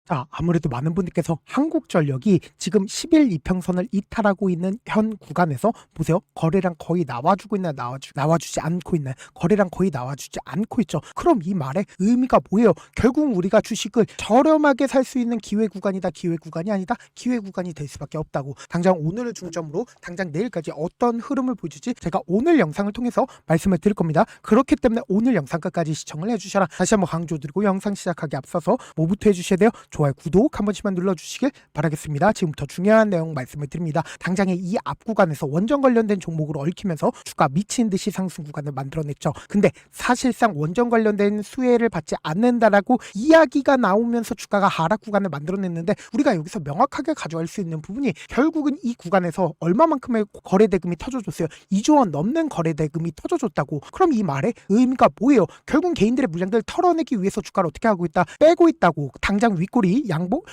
자, 아무래도 많은 분들께서 한국전력이 지금 10일 이평선을 이탈하고 있는 현 구간에서 보세요. 거래량 거의 나와주고 있나 나와주지 않고 있나요? 거래량 거의 나와주지 않고 있죠. 그럼 이 말의 의미가 뭐예요? 결국 우리가 주식을 저렴하게 살 수 있는 기회 구간이다. 기회 구간이 아니다. 기회 구간이 될 수밖에 없다고. 당장 오늘을 중점으로 당장 내일까지 어떤 흐름을 보여줄지 제가 오늘 영상을 통해서 말씀을 드릴 겁니다. 그렇기 때문에 오늘 영상 끝까지 시청을 해주셔라. 다시 한번 강조드리고 영상 시작하기 앞서서 뭐부터 해주셔야 돼요? 좋아요, 구독 한 번씩만 눌러주시길 바라겠습니다. 지금부터 중요한 내용 말씀을 드립니다. 당장에 이 앞 구간에서 원전 관련된 종목으로 얽히면서 주가 미친 듯이 상승 구간을 만들어냈죠. 근데 사실상 원전 관련된 수혜를 받지 않는다라고 이야기가 나오면서 주가가 하락 구간을 만들어냈는데 우리가 여기서 명확하게 가져갈 수 있는 부분이 결국은 이 구간에서 얼마만큼의 거래대금이 터져줬어요. 2조 원 넘는 거래대금이 터져줬다고. 그럼 이 말의 의미가 뭐예요? 결국 개인들의 물량들을 털어내기 위해서 주가를 어떻게 하고 있다? 빼고 있다고. 당장 윗골이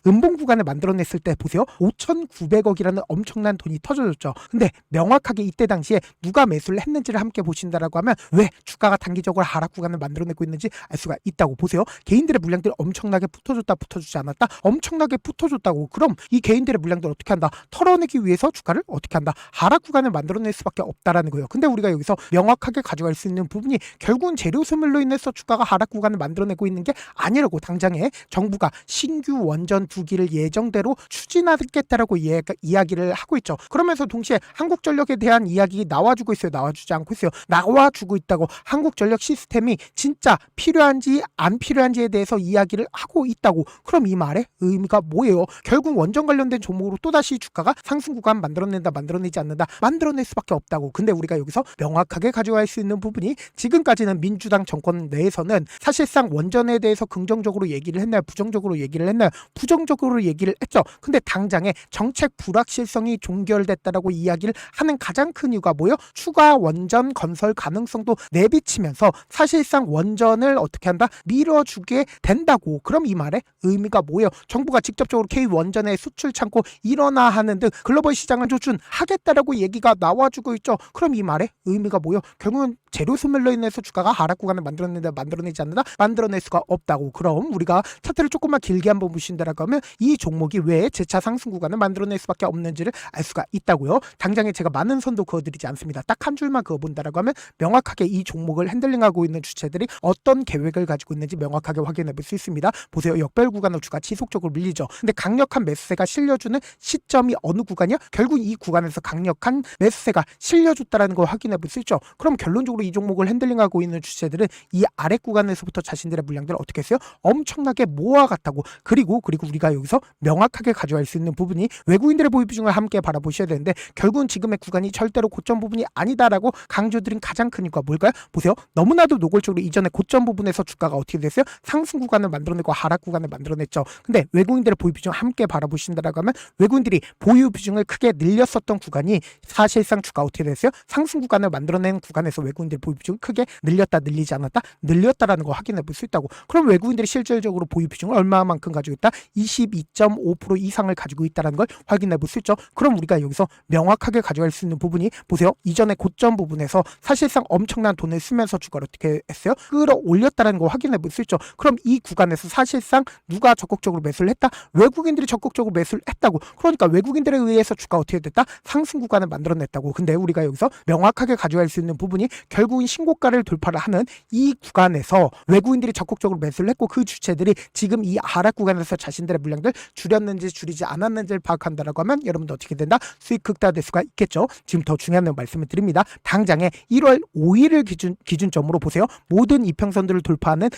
음봉 구간을 만들어냈을 때 보세요. 5,900억이라는 엄청난 돈이 터져줬죠. 근데 명확하게 이때 당시에 누가 매수를 했는지를 함께 보신다라고 하면 왜 주가가 단기적으로 하락 구간을 만들어내고 있는지 알 수가 있다고. 보세요. 개인들의 물량들이 엄청나게 붙어줬다 붙어주지 않았다? 엄청나게 붙어줬다고. 그럼 이 개인들의 물량들을 어떻게 한다? 털어내기 위해서 주가를 어떻게 한다? 하락 구간을 만들어낼 수밖에 없다라는 거예요. 근데 우리가 여기서 명확하게 가져갈 수 있는 부분이 결국은 재료 소멸로 인해서 주가가 하락 구간을 만들어내고 있는 게 아니라고. 당장에 정부가 신규 원전 2기를 예정대로 추진하겠다라고 이야기를 하고 있죠. 그러면서 동시에 한국전력에 대한 이야기 나와주고 있어요. 나와주지 않고 있어요. 나와주고 있다고. 한국전력 시스템이 진짜 필요한지 안 필요한지에 대해서 이야기를 하고 있다고. 그럼 이 말의 의미가 뭐예요? 결국 원전 관련된 종목으로 또다시 주가가 상승 구간 만들어낸다 만들어내지 않는다 만들어낼 수밖에 없다고. 근데 우리가 여기서 명확하게 가져갈 수 있는 부분이 지금까지는 민주당 정권 내에서는 사실상 원전에 대해서 긍정적으로 얘기를 했나요? 부정적으로 얘기를 했나요? 부정적으로 얘기를 했죠. 근데 당장에 정책 불확실성이 종결됐다라고 이야기를 하는 가장 큰 이유가 뭐예요? 추가 원전 건설 가능성도 내비치면서 사실상 원전을 어떻게 한다? 밀어주게 된다고. 그럼 이 말의 의미가 뭐예요? 정부가 직접적으로 K원전의 수출 창고 일어나 하는 등 글로벌 시장을 조준하겠다라고 얘기가 나와주고 있죠. 그럼 이 말의 의미가 뭐예요? 결국은 재료 소멸로 인해서 주가가 하락 구간을 만들어낸다 만들어내지 않는다 만들어낼 수가 없다고. 그럼 우리가 차트를 조금만 길게 한번 보신다라고 하면 이 종목이 왜 재차 상승 구간을 만들어낼 수밖에 없는지를 알 수가 있다고요. 당장에 제가 많은 선도 그어드리지 않습니다. 딱 한 줄만 그어본다라고 하면 명확하게 이 종목을 핸들링하고 있는 주체들이 어떤 계획을 가지고 있는지 명확하게 확인해 볼 수 있습니다. 보세요. 역별 구간으로 주가 지속적으로 밀리죠. 근데 강력한 매수세가 실려주는 시점이 어느 구간이야? 결국 이 구간에서 강력한 매수세가 실려줬다라는 걸 확인해 볼 수 있죠. 그럼 결론적으로 이 종목을 핸들링하고 있는 주체들은 이 아래 구간에서부터 자신들의 물량들을 어떻게 했어요? 엄청나게 모아갔다고. 그리고 우리가 여기서 명확하게 가져갈 수 있는 부분이 외국인들의 보유 비중을 함께 바라보셔야 되는데 결국은 지금의 구간이 절대로 고점 부분이 아니다라고 강조드린 가장 큰 이유가 뭘까요? 보세요. 너무나도 노골적으로 이전에 고점 부분에서 주가가 어떻게 됐어요? 상승 구간을 만들어내고 하락 구간을 만들어냈죠. 근데 외국인들의 보유 비중 함께 바라보신다라고 하면 외국인들이 보유 비중을 크게 늘렸었던 구간이 사실상 주가 어떻게 됐어요? 상승 구간을 만들어낸 구간에서 외국인들의 보유 비중을 크게 늘렸다 늘리지 않았다 늘렸다라는 거 확인해 볼 수 있다고. 그럼 외국인들이 실질적으로 보유 비중을 얼마만큼 가지고 있다? 22.5% 이상을 가지고 있다는 걸 확인해 볼 수 있죠. 그럼 우리가 여기서 명확하게 가져갈 수 있는 부분이 보세요. 이전에 고점 부분에서 사실상 엄청난 돈을 쓰면서 주가를 어떻게 했어요? 끌어올렸다는 걸 확인해 볼 수 있죠. 그럼 이 구간에서 사실상 누가 적극적으로 매수를 했다? 외국인들이 적극적으로 매수를 했다고. 그러니까 외국인들에 의해서 주가 어떻게 됐다? 상승 구간을 만들어냈다고. 근데 우리가 여기서 명확하게 가져갈 수 있는 부분이 결국은 신고가를 돌파를 하는 이 구간에서 외국인들이 적극적으로 매수를 했고 그 주체들이 지금 이 하락 구간에서 자신들의 물량들 줄였는지 줄이지 않았는지를 파악한다라고 하면 여러분도 어떻게 된다? 수익 극대화될 수가 있겠죠. 지금 더 중요한 내용 말씀을 드립니다. 당장에 1월 5일을 기준점으로 보세요. 모든 이평선들을 돌파하는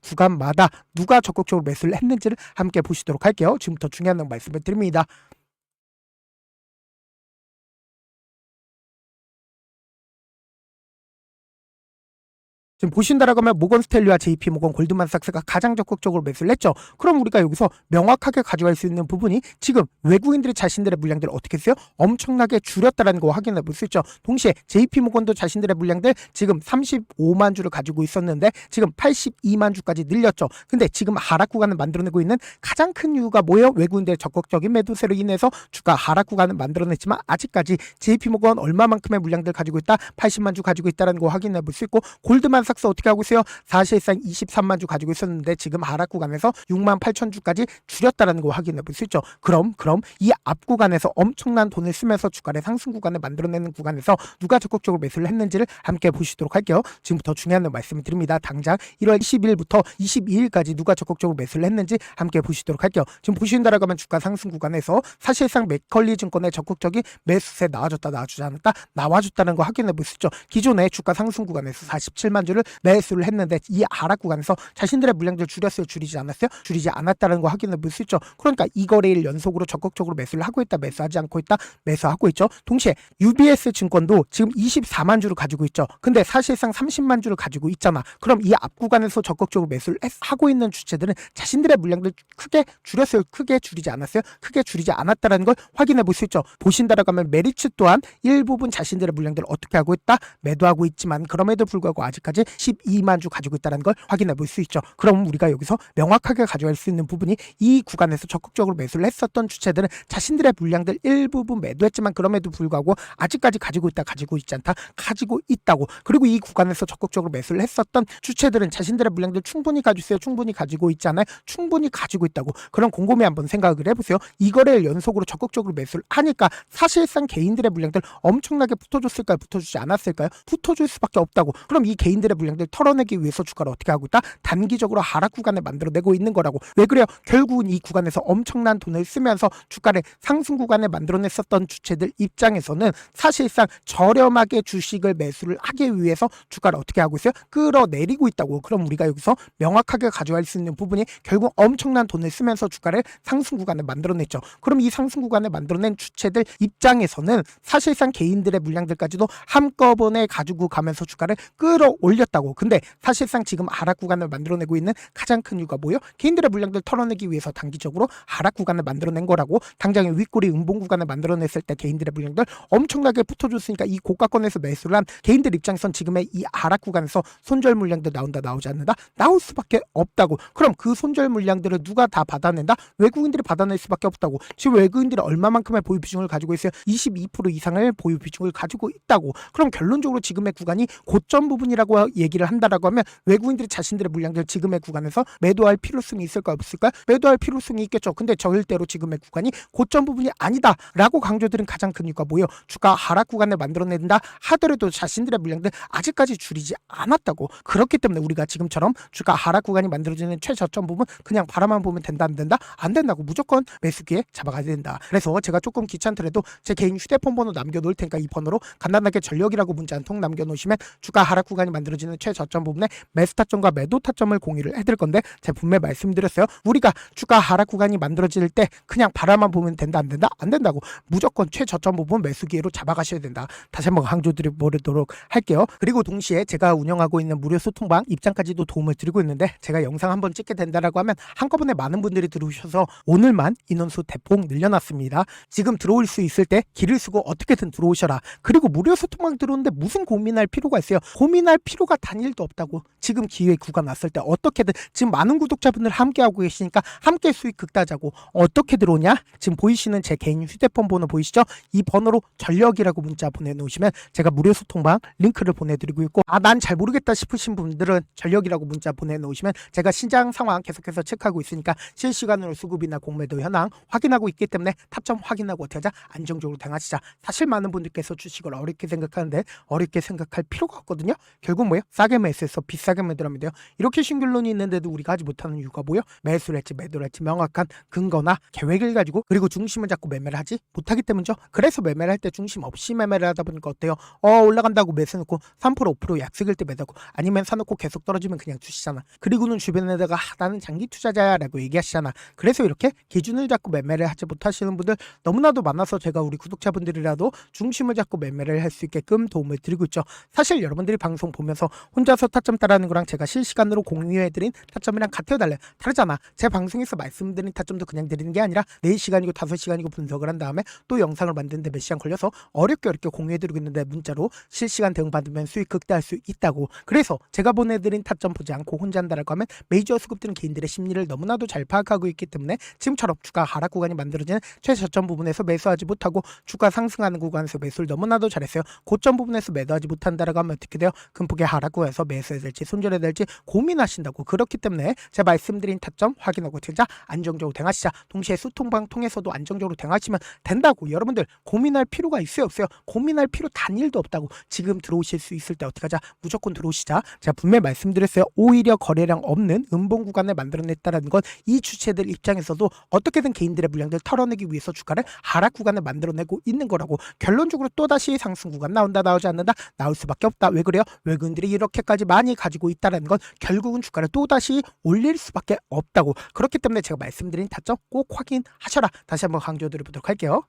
구간마다 누가 적극적으로 매수를 했는지를 함께 보시도록 할게요. 지금부터 중요한 내용 말씀을 드립니다. 지금 보신다라고 하면 모건스탠리와 JP모건, 골드만삭스가 가장 적극적으로 매수를 했죠. 그럼 우리가 여기서 명확하게 가져갈 수 있는 부분이 지금 외국인들이 자신들의 물량들을 어떻게 했어요? 엄청나게 줄였다라는 거 확인해 볼 수 있죠. 동시에 JP모건도 자신들의 물량들 지금 35만 주를 가지고 있었는데 지금 82만 주까지 늘렸죠. 근데 지금 하락 구간을 만들어내고 있는 가장 큰 이유가 뭐예요? 외국인들의 적극적인 매도세로 인해서 주가 하락 구간을 만들어냈지만 아직까지 JP모건 얼마만큼의 물량들 가지고 있다? 80만 주 가지고 있다는 거 확인해 볼 수 있고 골드만 코스닥스 어떻게 하고 있어요? 사실상 23만 주 가지고 있었는데 지금 하락 구간에서 6만 8천 주까지 줄였다라는 거 확인해 볼 수 있죠. 그럼 이 앞 구간에서 엄청난 돈을 쓰면서 주가를 상승 구간을 만들어내는 구간에서 누가 적극적으로 매수를 했는지를 함께 보시도록 할게요. 지금부터 중요한 말씀을 드립니다. 당장 1월 10일부터 22일까지 누가 적극적으로 매수를 했는지 함께 보시도록 할게요. 지금 보신다라고 하면 주가 상승 구간에서 사실상 맥컬리 증권의 적극적인 매수세 나와주지 않았다, 나와줬다는 거 확인해 볼 수 있죠. 기존에 주가 상승 구간에서 47만 주를 매수를 했는데 이 하락 구간에서 자신들의 물량들 줄였어요, 줄이지 않았어요? 줄이지 않았다는 거 확인해 볼 수 있죠. 그러니까 이 거래일 연속으로 적극적으로 매수를 하고 있다, 매수하지 않고 있다, 매수하고 있죠. 동시에 UBS 증권도 지금 24만 주를 가지고 있죠. 근데 사실상 30만 주를 가지고 있잖아. 그럼 이 앞 구간에서 적극적으로 매수를 하고 있는 주체들은 자신들의 물량들 크게 줄였어요, 크게 줄이지 않았어요? 크게 줄이지 않았다는 걸 확인해 볼 수 있죠. 보신다라고 하면 메리츠 또한 일부분 자신들의 물량들을 어떻게 하고 있다? 매도하고 있지만 그럼에도 불구하고 아직까지 12만 주 가지고 있다는 걸 확인해 볼 수 있죠. 그럼 우리가 여기서 명확하게 가져갈 수 있는 부분이 이 구간에서 적극적으로 매수를 했었던 주체들은 자신들의 물량들 일부분 매도했지만 그럼에도 불구하고 아직까지 가지고 있다, 가지고 있지 않다, 가지고 있다고. 그리고 이 구간에서 적극적으로 매수를 했었던 주체들은 자신들의 물량들 충분히 가지고 있어요, 충분히 가지고 있잖아요, 충분히 가지고 있다고. 그럼 곰곰이 한번 생각을 해보세요. 이 거래를 연속으로 적극적으로 매수를 하니까 사실상 개인들의 물량들 엄청나게 붙어줬을까요, 붙어주지 않았을까요? 붙어줄 수밖에 없다고. 그럼 이 개인들의 물량들 털어내기 위해서 주가를 어떻게 하고 있다? 단기적으로 하락 구간을 만들어내고 있는 거라고. 왜 그래요? 결국은 이 구간에서 엄청난 돈을 쓰면서 주가를 상승 구간에 만들어냈었던 주체들 입장에서는 사실상 저렴하게 주식을 매수를 하기 위해서 주가를 어떻게 하고 있어요? 끌어내리고 있다고. 그럼 우리가 여기서 명확하게 가져갈 수 있는 부분이 결국 엄청난 돈을 쓰면서 주가를 상승 구간에 만들어냈죠. 그럼 이 상승 구간에 만들어낸 주체들 입장에서는 사실상 개인들의 물량들까지도 한꺼번에 가지고 가면서 주가를 끌어올렸다고. 근데 사실상 지금 하락 구간을 만들어내고 있는 가장 큰 이유가 뭐예요? 개인들의 물량들 털어내기 위해서 단기적으로 하락 구간을 만들어낸 거라고. 당장에 윗꼬리 음봉 구간을 만들어냈을 때 개인들의 물량들 엄청나게 붙어줬으니까 이 고가권에서 매수를 한 개인들 입장에선 지금의 이 하락 구간에서 손절 물량들 나온다, 나오지 않는다? 나올 수밖에 없다고. 그럼 그 손절 물량들을 누가 다 받아낸다? 외국인들이 받아낼 수밖에 없다고. 지금 외국인들이 얼마만큼의 보유 비중을 가지고 있어요? 22% 이상의 보유 비중을 가지고 있다고. 그럼 결론적으로 지금의 구간이 고점 부분이라고 얘기를 한다라고 하면 외국인들이 자신들의 물량들 지금의 구간에서 매도할 필요성이 있을까, 없을까? 매도할 필요성이 있겠죠. 근데 절대로 지금의 구간이 고점 부분이 아니다라고 강조드린 가장 큰 이유가 뭐예요? 주가 하락 구간을 만들어낸다 하더라도 자신들의 물량들 아직까지 줄이지 않았다고. 그렇기 때문에 우리가 지금처럼 주가 하락 구간이 만들어지는 최저점 부분 그냥 바라만 보면 된다, 안 된다? 안 된다고. 무조건 매수기에 잡아가야 된다. 그래서 제가 조금 귀찮더라도 제 개인 휴대폰 번호 남겨놓을 테니까 이 번호로 간단하게 전력이라고 문자 한 통 남겨놓으시면 주가 하락 구간이 만들어지는 최저점 부분에 매수 타점과 매도 타점을 공유를 해드릴 건데 제가 분명히 말씀드렸어요. 우리가 주가 하락 구간이 만들어질 때 그냥 바라만 보면 된다, 안 된다? 안 된다고. 무조건 최저점 부분 매수기로 잡아가셔야 된다. 다시 한번 강조드리도록 할게요. 그리고 동시에 제가 운영하고 있는 무료 소통방 입장까지도 도움을 드리고 있는데 제가 영상 한번 찍게 된다라고 하면 한꺼번에 많은 분들이 들어오셔서 오늘만 인원수 대폭 늘려놨습니다. 지금 들어올 수 있을 때 길을 쓰고 어떻게든 들어오셔라. 그리고 무료 소통방 들어오는데 무슨 고민할 필요가 있어요? 고민할 필요가 단일도 없다고. 지금 기회 구간 왔을 때 어떻게든 지금 많은 구독자분들 함께하고 계시니까 함께 수익 극다자고. 어떻게 들어오냐? 지금 보이시는 제 개인 휴대폰 번호 보이시죠? 이 번호로 전력이라고 문자 보내놓으시면 제가 무료 소통방 링크를 보내드리고 있고, 난 잘 모르겠다 싶으신 분들은 전력이라고 문자 보내놓으시면 제가 시장 상황 계속해서 체크하고 있으니까 실시간으로 수급이나 공매도 현황 확인하고 있기 때문에 타점 확인하고 어떻게 하자? 안정적으로 대응하시자. 사실 많은 분들께서 주식을 어렵게 생각하는데 어렵게 생각할 필요가 없거든요. 결국 뭐예요? 싸게 매수해서 비싸게 매도하면 돼요. 이렇게 신결론이 있는데도 우리가 하지 못하는 이유가 뭐예요? 매수를 할지 매도를 할지 명확한 근거나 계획을 가지고 그리고 중심을 잡고 매매를 하지 못하기 때문이죠. 그래서 매매를 할 때 중심 없이 매매를 하다 보니까 어때요? 올라간다고 매수해놓고 3% 5% 약속일 때 매도하고 아니면 사놓고 계속 떨어지면 그냥 주시잖아. 그리고는 주변에다가 나는 장기 투자자야 라고 얘기하시잖아. 그래서 이렇게 기준을 잡고 매매를 하지 못하시는 분들 너무나도 많아서 제가 우리 구독자분들이라도 중심을 잡고 매매를 할 수 있게끔 도움을 드리고 있죠. 사실 여러분들이 방송 보면서 혼자서 타점 따라하는 거랑 제가 실시간으로 공유해드린 타점이랑 같아요, 달라요? 다르잖아. 제 방송에서 말씀드린 타점도 그냥 드리는 게 아니라 4시간이고 5시간이고 분석을 한 다음에 또 영상을 만드는데 몇 시간 걸려서 어렵게 공유해드리고 있는데 문자로 실시간 대응 받으면 수익 극대화할 수 있다고. 그래서 제가 보내드린 타점 보지 않고 혼자 한다라고 하면 메이저 수급들은 개인들의 심리를 너무나도 잘 파악하고 있기 때문에 지금처럼 주가 하락 구간이 만들어지는 최저점 부분에서 매수하지 못하고 주가 상승하는 구간에서 매수를 너무나도 잘했어요. 고점 부분에서 매도하지 못한다라고 하면 어떻게 돼요? 금폭의 하락 하라고 해서 매수해야 될지 손절해야 될지 고민하신다고. 그렇기 때문에 제가 말씀드린 타점 확인하고 진짜 안정적으로 대응하시자. 동시에 수통방 통해서도 안정적으로 대응하시면 된다고. 여러분들 고민할 필요가 있어요 없어요? 고민할 필요 단일도 없다고. 지금 들어오실 수 있을 때 어떻게 하자? 무조건 들어오시자. 제가 분명히 말씀드렸어요. 오히려 거래량 없는 음봉 구간을 만들어냈다는 건 이 주체들 입장에서도 어떻게든 개인들의 물량들 털어내기 위해서 주가를 하락 구간을 만들어내고 있는 거라고. 결론적으로 또다시 상승 구간 나온다 나오지 않는다? 나올 수밖에 없다. 왜 그래요? 외국인들이 이렇게까지 많이 가지고 있다는 건 결국은 주가를 또다시 올릴 수밖에 없다고. 그렇기 때문에 제가 말씀드린 타점 꼭 확인하셔라. 다시 한번 강조드려 보도록 할게요.